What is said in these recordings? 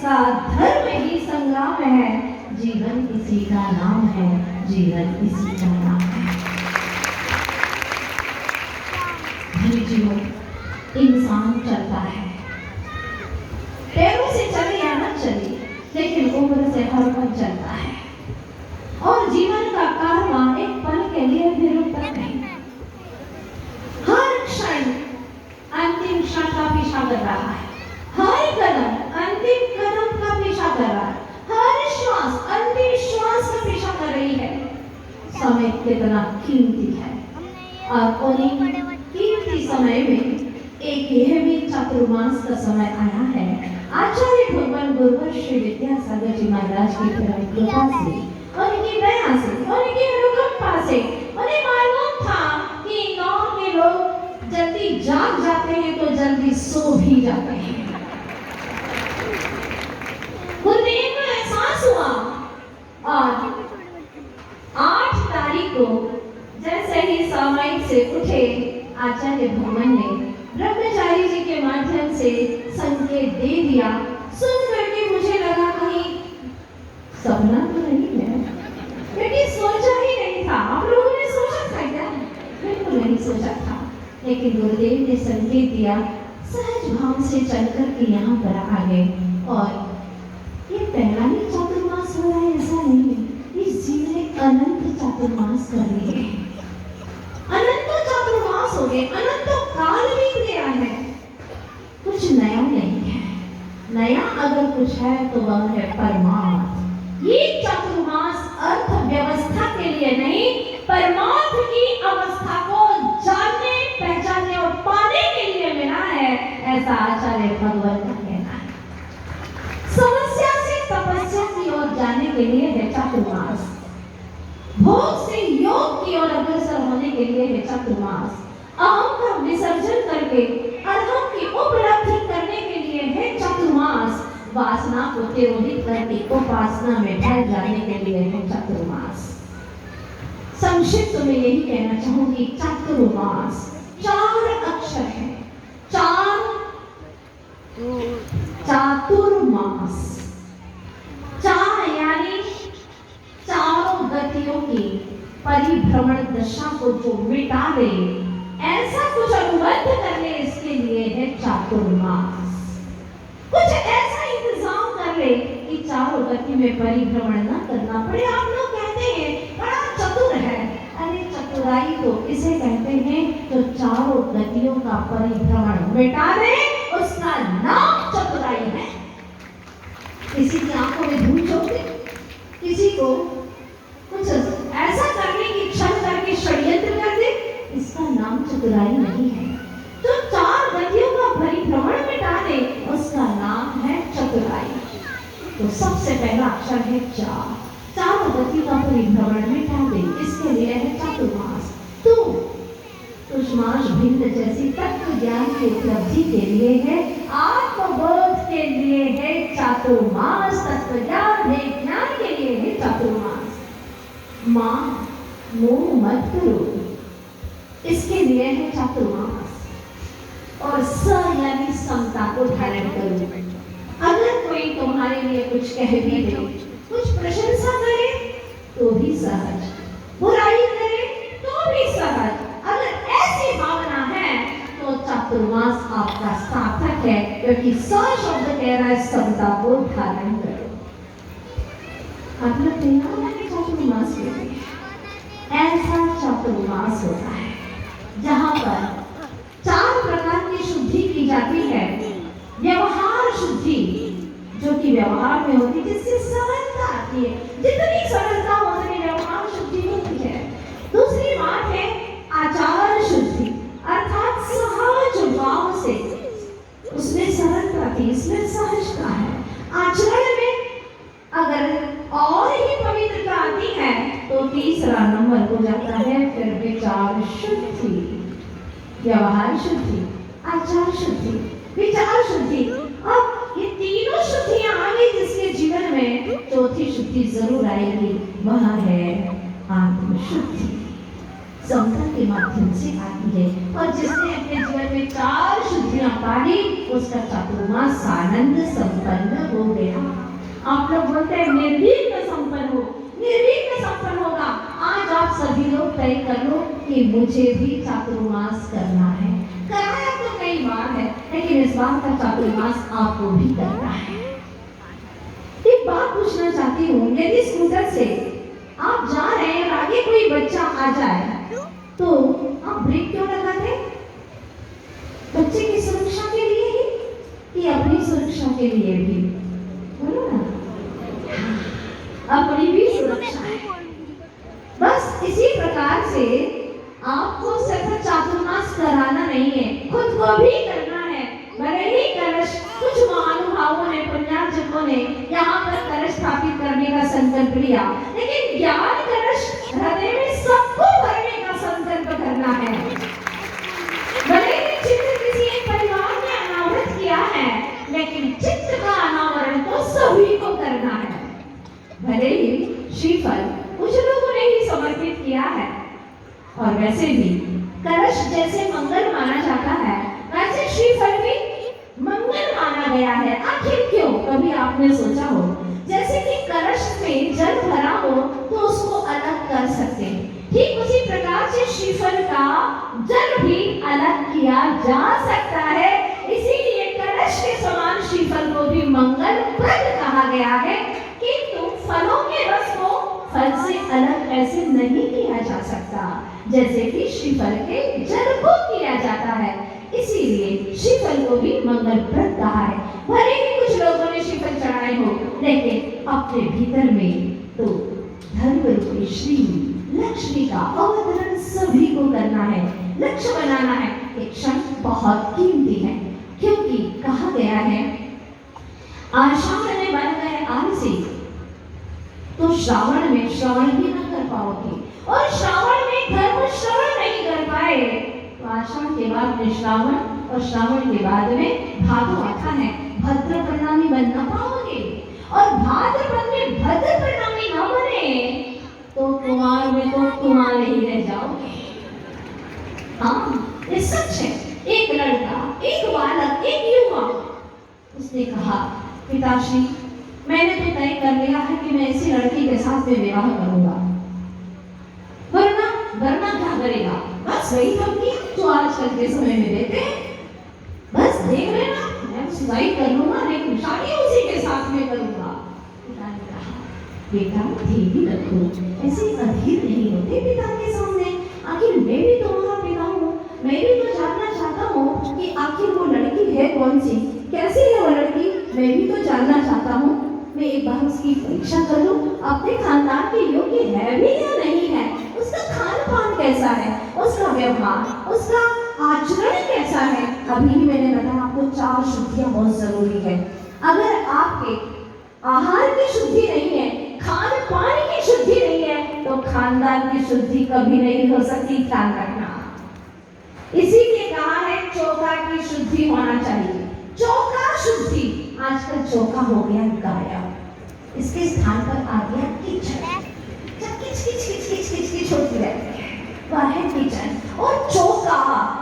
जिसका धर्म ही संग्राम है, जीवन इसी का नाम है, जीवन इसी का नाम है। जीवन इंसान चलता है, पैरों से चले या न चले, लेकिन उम्र से हर पल चलता है। और जीवन का कारवां एक पल के लिए भी रुकता नहीं। हर क्षण अंतिम क्षण का पीछा कर रहा है, हर कदम अंतिम कदम का पीछा कर रहा है, हर श्वास अंतिम श्वास का पीछा कर रही है। समय कितना कीमती है, और उन्हीं कीमती समय में एक यह भी चातुर्मास का समय आया है। आचार्य भगवान गुरुवर श्री विद्यासागर जी महाराज की कृपा से, उनकी दया से, उनकी अनुकंपा से उन्हें मालूम था कि गांव के लोग जल्दी जाग जाते हैं तो जल्दी सो भी जाते हैं। गुरुदेव को एहसास हुआ, और 8 तारीख को जैसे ही सामायिक से उठे, आचार्य भगवान ने ब्रह्मचारी जी के माध्यम से संकेत दे दिया। सुन करके मुझे लगा कहीं सपना तो नहीं है, क्योंकि सोचा ही नहीं था। आप लोगों ने सोचा था क्या? बिल्कुल नहीं सोचा था, लेकिन गुरुदेव ने संकेत दिया। सहज भाव से चलकर के यहाँ पर आ गए, और ये पहला ही चातुर्मास हो रहा है ऐसा नहीं है, इस जीवन में अनंत चातुर्मास कर लिए हैं। अनंत चातुर्मास हो गए, अनंत काल बीत गया है, कुछ नया नहीं है। नया अगर कुछ है तो वह है परमार्थ। ये चातुर्मास अर्थव्यवस्था के लिए नहीं, परमार्थ की अवस्था को जानने, पहचानने और पाने के लिए मिला है, ऐसा आचार्य भगवान का कहना है। समस्या से तपस्या की ओर जाने के लिए है चातुर्मास, भोग से योग की ओर अग्रसर होने के लिए है चातुर्मास, अहम का विसर्जन करके अरहम की उपलब्धि करने के लिए है चातुर्मास, वासना को तिरोहित करके उपासना में ढल जाने के लिए है चातुर्मास। संक्षिप्त में यही कहना चाहूंगी, चातुर्मास 4 अक्षर है, चातुर्मास। 4 यानी चारों गतियों की परिभ्रमण दशा को जो मिटा दे, ऐसा कुछ अनुबंध कर ले, इसके लिए है चातुर्मास। कुछ ऐसा इंतजाम कर ले कि चारों गति में परिभ्रमण न करना पड़े। आप लोग कहते हैं बड़ा चतुर है, अरे चतुराई तो इसे कहते हैं जो चारों गतियों का परिभ्रमण मिटा दे, उसका नाम चतुराई है। किसी की आंखों में धूल झोंक दे, किसी को कुछ ऐसा करने की इच्छा करके षड्यंत्र कर दे, इसका नाम चतुराई नहीं है। जो 4 गतियों का परिभ्रमण मिटा दे, उसका नाम है चतुराई। तो सबसे पहला अक्षर है चार, चारों गतियों का परिभ्रमण मिटा दे, इसके लिए है चातुर्मास। तुष्माश भिन्न जैसी तत्व ज्ञान की उपलब्धि के लिए है, आत्मबोध के लिए है चातुर्मास, तत्व ज्ञान है, ज्ञान के लिए है चातुर्मास। मां मोह मत करो, इसके लिए है चातुर्मास। और स यानी समता को धारण करो। अगर कोई तुम्हारे लिए कुछ कह भी दे, कुछ प्रशंसा करे तो भी सहज, बुराई करे तो भी सहज, अगर ऐसी भावना है तो चातुर्मास आपका सार्थक है, क्योंकि स शब्द कह रहा है समता को धारण करो। आप लोग तैयार हैं चातुर्मास के लिए? ऐसा चातुर्मास होता है जहां पर 4 प्रकार की शुद्धि की जाती है। व्यवहार शुद्धि, जो कि व्यवहार में होती है, जिससे सरलता आती है। जितनी सरलता हो उतनी व्यवहार शुद्धि होती है। दूसरी बात है आचार शुद्धि, अर्थात सहज भाव से, उसमें सरलता थी, इसमें सहजता है। आचरण में अगर और ही पवित्रता आती है तो तीसरा नंबर हो जाता है फिर विचार शुद्धि, व्यवहार शुद्धि, आचार शुद्धि, विचार शुद्धि। अब ये तीनों शुद्धियां आ गई जिसके जीवन में, चौथी शुद्धि जरूर आएगी, वह है आत्मशुद्धि। समता के माध्यम से आती है। और जिसने अपने जीवन में 4 शुद्धियां आहुतियां पाली, उसका चातुर्मास आनंद संपन्न हो गया। आप लोग बोलते हैं निर्विघ्न संपन्न हो, निर्विघ्न संपन्न होगा। आज आप सभी लोग तय कर लो कि मुझे भी चातुर्मास करना है। कराया तो कई बार है, लेकिन इस बार का चातुर्मास आपको भी करना है। एक बात पूछना चाहती हूँ, यदि स्कूटर से आप जा रहे हैं और आगे कोई बच्चा आ जाए तो आप ब्रेक क्यों लगाते? बच्चे की सुरक्षा के लिए ही कि अपनी सुरक्षा के लिए भी? बोलो ना, अपनी भी सुरक्षा है। बस इसी प्रकार से आपको सिर्फ चातुर्मास कराना नहीं है, खुद को भी करना है। भले ही कलश कुछ महानुभावों ने, पुण्यार्जकों ने यहाँ पर कलश स्थापित करने का संकल्प लिया, लेकिन ज्ञान कलश हृदय में सबको भरने का संकल्प करना है। भले ही चित्र किसी एक परिवार ने अनावृत किया है, लेकिन चित्र का अनावरण तो सभी को करना है। भले ही श्रीफल कुछ लोगों ने ही समर्पित किया है, और वैसे भी कलश जैसे मंगल माना जाता है, वैसे श्रीफल भी मंगल माना गया है। आखिर क्यों? कभी आपने सोचा हो? जैसे कि कलश में जल भरा हो तो उसको अलग कर सकते हैं, ठीक उसी प्रकार से श्रीफल का जल भी अलग किया जा सकता है। इसीलिए कलश के समान श्रीफल को भी मंगलप्रद कहा गया है, किंतु फलों के रस को फल से अलग ऐसे नहीं किया जा सकता जैसे कि श्रीफल के जल को किया जाता है। इसीलिए श्रीफल को भी मंगलप्रद कहा है। भले ही कुछ लोगों ने श्रीफल चढ़ाए हो, लेकिन अपने भीतर में तो धर्म रूपी श्री लक्ष्मी का अवतरण सभी को करना है, लक्ष्य बनाना है। एक क्षण बहुत कीमती है, क्योंकि कहा गया है आषाढ़ में बन गए आलसी तो श्रावण में श्रवण भी न कर पाओगे, और श्रावण में धर्म श्रवण नहीं कर पाए तो आषाढ़ के बाद में श्रावण, और श्रावण के बाद में भादो आता है, भद्र परिणामी बन न पाओगे। और भाद्रपद में भद्र परिणामी न बने तो कुमार में तो कुमार ही रह जाओगे। हाँ, ये सच है। एक लड़का, एक बालक, एक युवा, उसने कहा पिताश्री, मैंने तो तय कर लिया है कि मैं इसी लड़की के साथ में विवाह करूंगा, वरना क्या करेगा? बस वही धमकी जो आजकल के समय में देते हैं, बस देख लेना, मैं सुसाइड कर लूंगा, लेकिन शादी उसी के साथ में करूंगा। पिता ने कहा बेटा धीरे रखो, ऐसे अधीर नहीं होते पिता के सामने। आखिर मैं भी तुम्हारा पिता हूँ, मैं भी तो जानना चाहता हूँ कि आखिर वो लड़की है कौन सी, कैसी है वो लड़की, मैं भी तो जानना चाहता हूँ। मैं एक बार उसकी परीक्षा कर लूं, अपने खानदान के योग्य है भी या नहीं है, उसका खान पान कैसा है, उसका व्यवहार, उसका आचरण कैसा है। अभी ही मैंने बताया आपको 4 शुद्धियां बहुत जरूरी है। अगर आपके आहार की शुद्धि नहीं है, खान पान की शुद्धि नहीं है, तो खानदान की शुद्धि कभी नहीं हो सकती, ध्यान रखना। इसीलिए कहा है चौका की शुद्धि होना चाहिए। चौका शुद्धि, आजकल चौका हो गया गायब, इसके स्थान पर आ गया किचन। किच होती रहती है, वह है किचन। और चौका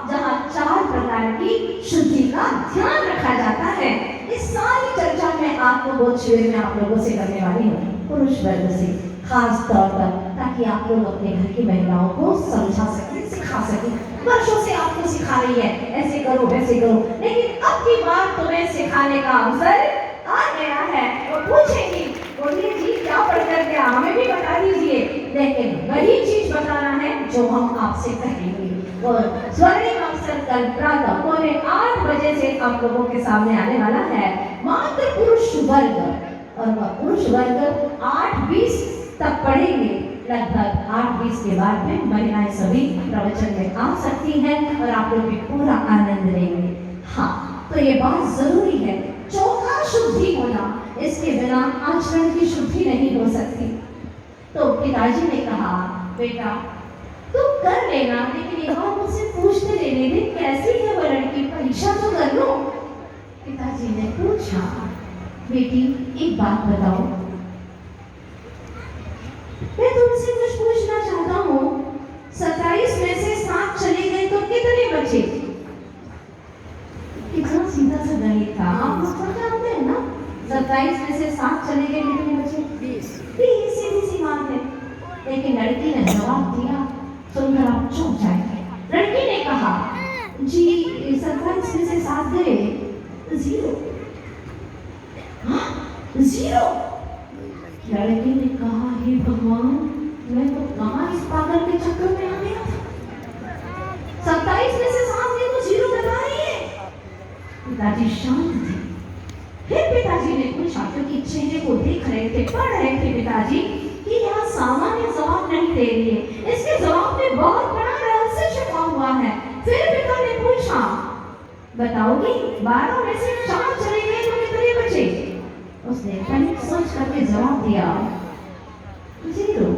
जहाँ 4 प्रकार की शुद्धि का ध्यान रखा जाता है। इस सारी चर्चा में आपको बहुत शिविर में आप लोगों से करने वाली हूँ, पुरुष वर्ग से खास तौर पर, ताकि आप लोग अपने घर की महिलाओं को समझा सकें, सिखा सकें। वर्षों से आपको सिखा रही है, ऐसे करो वैसे करो, लेकिन अब की बार तुम्हें सिखाने का अवसर आ गया है। वो पूछेंगी बोलिए जी क्या पढ़ कर के हमें भी बता दीजिए, लेकिन वही चीज बताना है जो हम आपसे कहेंगे। और स्वर्णिम अवसर कल प्रातः 7:45 से आप लोगों के सामने आने वाला है मात्र पुरुष वर्ग, और वह पुरुष वर्ग 8:20 तक पढ़ेंगे। लगभग 8:20 के बाद में महिलाएं सभी प्रवचन में आ सकती हैं और आप लोग भी पूरा आनंद लेंगे। हाँ, तो ये बात जरूरी है, चौका शुद्धि होना, इसके बिना आचरण की शुद्धि नहीं हो सकती। तो पिताजी ने कहा बेटा तू कर लेना, लेकिन एक बार मुझसे पूछते लेने दे कैसी है वो लड़की, परीक्षा तो कर लो। पिताजी ने पूछा बेटी एक बात बताओ, मैं तुमसे कुछ पूछना चाहता हूँ, 27 में से 7 चले गए तो कितने बचे? 27 में से 7 चले गए, कितने बचे? 20। सीधी सी बात है। लेकिन लड़की ने जवाब दिया, सुनकर आप चुप जाएंगे। लड़की ने कहा, जी 27 में से 7 गए, 0। हाँ, 0। लड़की ने कहा, हे भगवान, मैं तो कहाँ इस पागल के चक्कर में आ गया था। 27 में से 7 गए तो 0 बता रही है। पिताजी शांत थे। फिर पिताजी ने पूछा, क्योंकि चेहरे को देख रहे थे, पढ़ रहे थे पिताजी कि यह सामान्य जवाब नहीं दे रही है, इसके जवाब में बहुत बड़ा रहस्य छिपा हुआ है। फिर पिता ने पूछा, बताओगी 12 में से 4 चले गए तो कितने बचे? उसने तनिक सोच करके जवाब दिया, 0।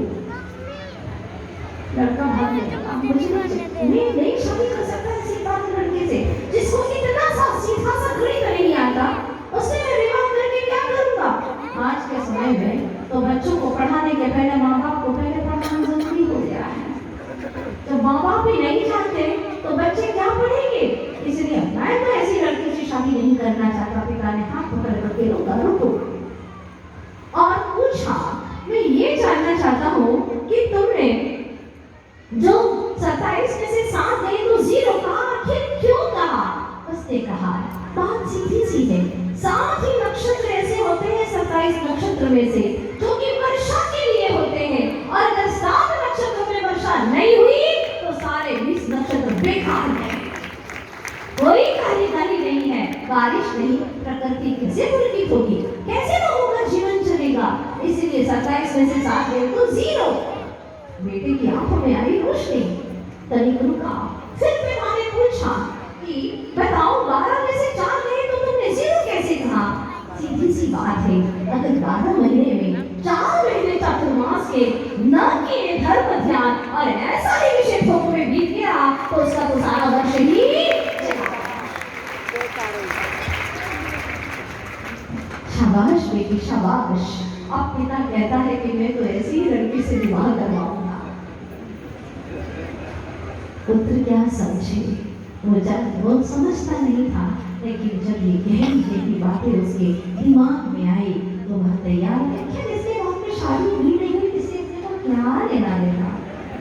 लड़का भागने लगा, मुझे नहीं शादी कर सकता इसी बात लड़के से जिसको इतना सा सीधा सा घड़ी तो नहीं आता, उससे मैं विवाह करके क्या करूंगा? आज के समय में तो बच्चों को पढ़ाने के पहले माँ बाप को पहले पढ़ाना जरूरी हो गया है। जब माँ बाप भी नहीं जानते तो बच्चे क्या पढ़ेंगे? इसलिए मैं तो ऐसी लड़की से शादी नहीं करना चाहता। पिता ने हाथ पकड़ करके रोका, रुको, और पूछा, मैं ये जानना चाहता हूँ कि तुमने जो 27 में से 7 गए तो 0 कहा, आखिर क्यों कहा? उसने कहा, बात सीधी सी है, 7 ही नक्षत्र ऐसे होते हैं 27 नक्षत्र में से जो कि वर्षा के लिए होते हैं, और अगर 7 नक्षत्रों में वर्षा नहीं हुई तो सारे 20 नक्षत्र बेकार हैं, कोई कार्यकारी नहीं है, बारिश नहीं, प्रकृति कैसे पुलकित होगी, कैसे लोगों का जीवन चलेगा? इसलिए 27 में से 7 गए तो 0। बेटे की आंखों में आई रोशनी, तनिक रुका। फिर पिता ने पूछा कि बताओ 12 में से 4 गए तो तुमने 0 कैसे कहा? सीधी सी बात है, अगर 12 महीने में 4 महीने चातुर्मास के न किए धर्म ध्यान और ऐसा ही विषय भोग में बीत गया तो उसका तो सारा वर्ष ही शाबाश बेटी शाबाश। अब पिता कहता है कि मैं तो ऐसी ही लड़की से विवाह करवाऊंगा। पुत्र क्या समझे, वो समझता नहीं था, लेकिन जब ये गहरी गहरी बातें उसके दिमाग में आई तो वह तैयार है। क्या इसके बाद में शादी हुई नहीं हुई, इससे अपने को क्या लेना देना?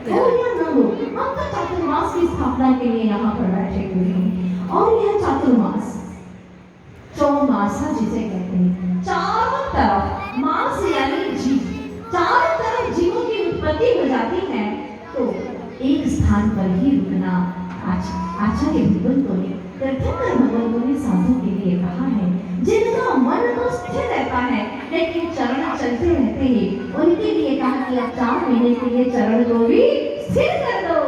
हो या न हो, हम तो चातुर्मास की स्थापना के लिए यहाँ पर बैठे हुए हैं, और यह चातुर्मास चौमासा जिसे कहते हैं, चारों तरफ मास यानी जीव, चारों तरफ जीवों की उत्पत्ति हो जाती है, तो एक स्थान पर ही रुकना आचार्य भगवंतों ने तीर्थंकर भगवंतों ने साधु के लिए कहा है, जिनका मन तो स्थिर रहता है लेकिन चरण चलते रहते हैं, उनके लिए कहा कि आप 4 महीने के लिए चरण को भी स्थिर कर दो,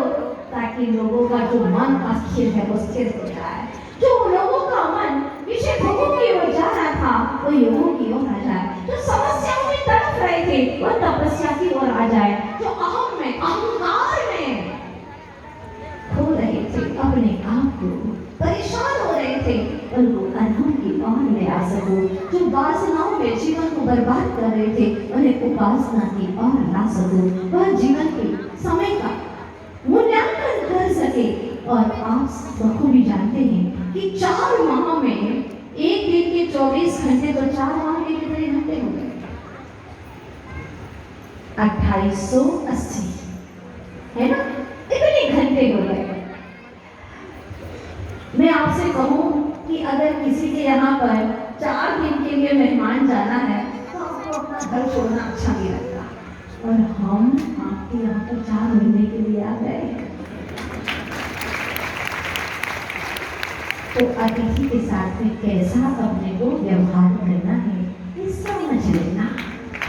ताकि लोगों का जो मन अस्थिर है वो स्थिर हो जाए। जो लोगों का मन विषय भोगों की ओर जा रहा था वो योगों की ओर आ जाए, जो समस्याओं में तड़प रहे थे वो तपस्या की ओर आ जाए, जो अहम में अहंकार में खो रहे थे, अपने आप को परेशान हो रहे थे, उनको अनहम की ओर ले आ सको, जो वासनाओं में जीवन को बर्बाद कर रहे थे उन्हें उपासना की ओर ला सको, वह जीवन के समय का मूल्यांकन कर सके। और आप बखूबी जानते हैं कि 4 माह में एक दिन के 24 घंटे तो 4 माह के कितने घंटे हो गए? 2880 है ना, इतने घंटे हो गए। मैं आपसे कहूं कि अगर किसी के यहाँ पर 4 दिन के लिए मेहमान जाना है तो आपको अपना घर छोड़ना अच्छा नहीं लगता, और हम आपके यहाँ पर 4 महीने के लिए आ गए, तो अतिथि के साथ में कैसा अपने को व्यवहार करना है ये समझ लेना,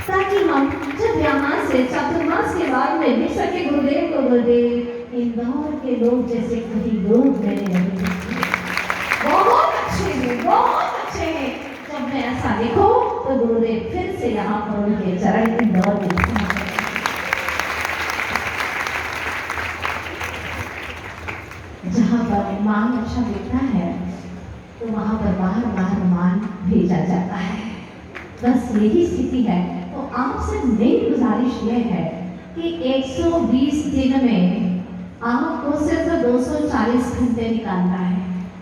ताकि हम जब यहाँ से चातुर्मास के बाद में मिल सके गुरुदेव को गुरुदेव इंदौर के लोग जैसे कहीं लोग मैंने नहीं, बहुत अच्छे हैं, बहुत अच्छे हैं। जब मैं ऐसा देखो तो गुरुदेव फिर से यहाँ पर उनके चरण इंदौर में जहाँ पर मान अच्छा दिखता है तो वहाँ पर बार बार मान भेजा जाता है। बस यही स्थिति है। तो आपसे मेरी गुजारिश ये है कि 120 दिन में आपको सिर्फ 240 घंटे निकालना है।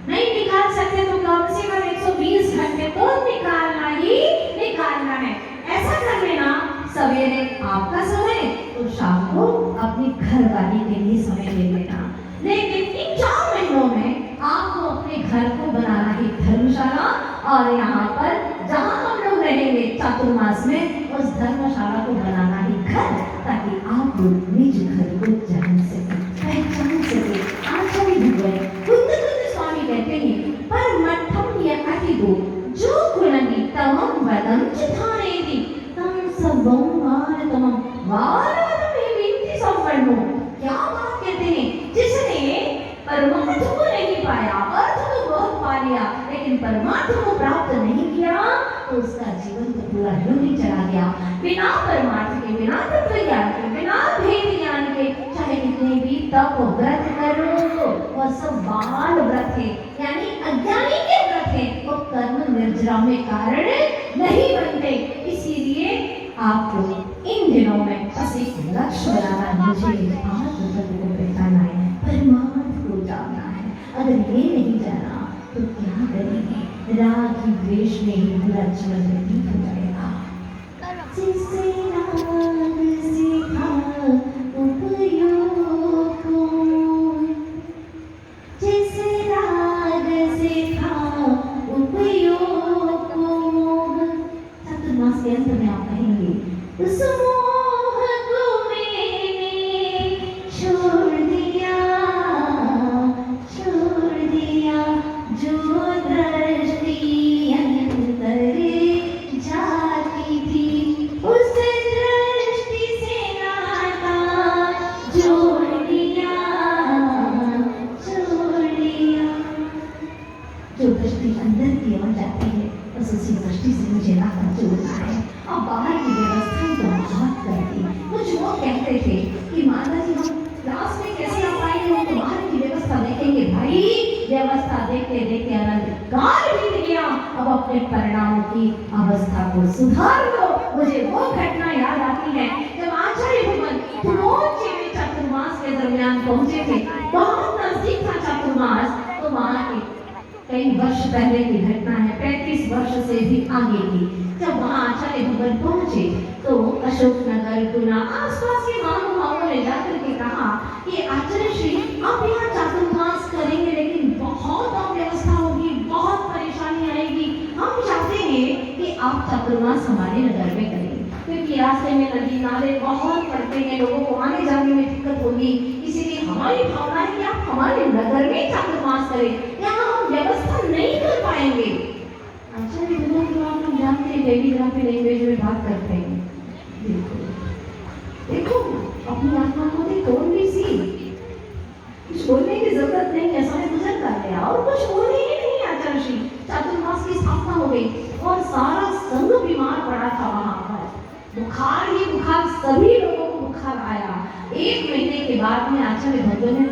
नहीं निकाल सकते तो कम से कम 120 घंटे तो निकालना ही निकालना है। ऐसा कर लेना, सवेरे आपका समय तो शाम को अपनी घरवाली के लिए समय ले लेना। लेकिन इन 4 महीनों में आपको अपने घर को बनाना है धर्मशाला, और यहाँ पर जहाँ हम लोग रहेंगे चातुर्मास में, उस धर्मशाला को बनाना ही घर, ताकि आप लोग निज घर को जान सके, पहचान सके। आचार्य भगवान बुद्ध स्वामी कहते हैं, पर मठम यकातिगो जो कुलनी तमम वदम चिथानेति तम सबं भारतमं भारतम ही विंति संपन्नो। क्या बात कहते हैं, जिसने परमार्थ को नहीं पाया, अर्थ तो बहुत पा लिया, लेकिन परमार्थ को प्राप्त नहीं किया, तो उसका जीवन तो पूरा यूं ही चला गया। बिना परमार्थ के, बिना तत्व ज्ञान के, बिना भेद ज्ञान के, चाहे कितने भी तप व्रत करो, वह सब बाल व्रत है, यानी अज्ञानी के व्रत है, वो कर्म निर्जरा में कारण नहीं बनते। इसीलिए आपको इन दिनों में बस एक लक्ष्य बनाना है, मुझे आत्मतत्व को पहचानना है, परमार्थ को जानना है। अगर ये नहीं जाना तो क्या करेंगे, राग की द्वेष में ही पूरा जीवन व्यतीत हो जाएगा। जिसे राग सीखा उपयोग को, जिसे राग सीखा उपयोग को, चातुर्मास के अंत में आप कहेंगे, उस मोह को मैंने छोड़ दिया, छोड़ दिया, जो दृष्टि अंतर जाती थी, उस दृष्टि से नाता जोड़ दिया, छोड़ दिया। जो दृष्टि अंदर की ओर जाती है, बस उसी दृष्टि से मुझे नाता जोड़ना है। अब बाहर की व्यवस्था तो बहुत करती। कुछ लोग कहते थे कि माता जी हम क्लास में कैसे आ पाएंगे, हम तो बाहर की व्यवस्था देखेंगे। भाई व्यवस्था देखते देखते अनंत काल बीत गया, अब अपने परिणामों की अवस्था को सुधार लो। मुझे वो घटना याद आती है जब आचार्य भगवान त्रिलोकी में चातुर्मास के दरमियान पहुंचे थे, बहुत नजदीक था चातुर्मास, तो वहां के कई वर्ष पहले की घटना है, 35 वर्ष से भी आगे की। जब वहाँ आचार्य भगवान पहुंचे तो अशोकनगर, गुना, आसपास के महानुभावों ने जाकर के कहा कि आचार्य श्री आप यहाँ चातुर्मास करेंगे, लेकिन बहुत अव्यवस्था होगी, बहुत परेशानी आएगी। हम चाहते हैं कि आप चातुर्मास हमारे नगर में करें, क्योंकि रास्ते में नदी नाले बहुत पड़ते हैं, लोगों को आने जाने में दिक्कत होगी। इसीलिए हमारी भावना है कि आप हमारे नगर में चातुर्मास करें, यहाँ हम व्यवस्था नहीं कर पाएंगे। आचार्य भगवान को आप लोग जानते हैं, टेलीग्राफी लैंग्वेज में बात करते हैं। देखो देखो अपनी आत्मा को देखो, थोड़ी सी कुछ बोलने की जरूरत नहीं है, समय गुजर कर गया और कुछ बोलने ही नहीं। आचार्य श्री चातुर्मास की स्थापना हो गई और सारा संघ बीमार पड़ा था वहां पर, बुखार ही बुखार, सभी लोगों को बुखार आया। 1 महीने के बाद में आचार्य भगवान ने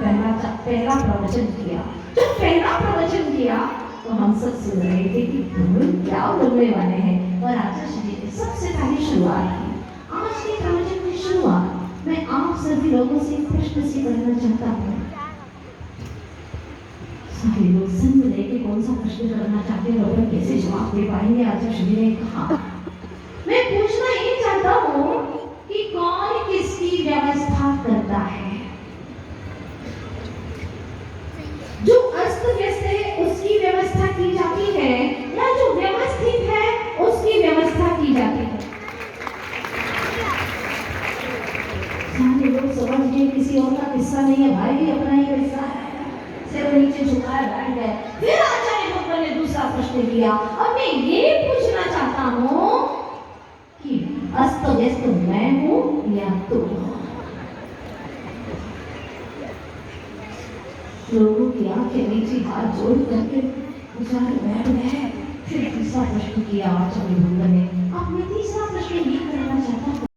पहला प्रवचन किया। जब पहला प्रवचन किया तो हम सब सुन रहे थे कि क्या बोलने वाले हैं, और आचार्य जी ने सबसे पहले शुरुआत की। आज के प्रवचन की शुरुआत मैं आप सभी लोगों से प्रश्न से करना चाहता हूँ। सभी लोग संग लेके कौन सा प्रश्न करना चाहते हैं और कैसे जवाब दे पाएंगे, आचार्य जी ने कहा। मैं पूछना ये चाहता हूँ कि कौन किसकी व्यवस्था करता है। जो अस्त व्यस्त है उसकी व्यवस्था की जाती है, या जो व्यवस्थित है उसकी व्यवस्था की जाती है। सारे लोग समझ गए किसी और का किस्सा नहीं है, भाई भी अपना ही किस्सा है, सिर नीचे झुकाए बैठ गए। फिर आचार्य भगवान ने दूसरा प्रश्न किया। अब मैं ये पूछना चाहता हूँ कि अस्त व्यस्त मैं हूँ या तुम? लोगों की आंखें नीचे हाथ जोड़ करके विचार बैठ गए। फिर तीसरा प्रश्न किया आचार्य भगवान ने। अब मैं तीसरा प्रश्न ये करना चाहता हूँ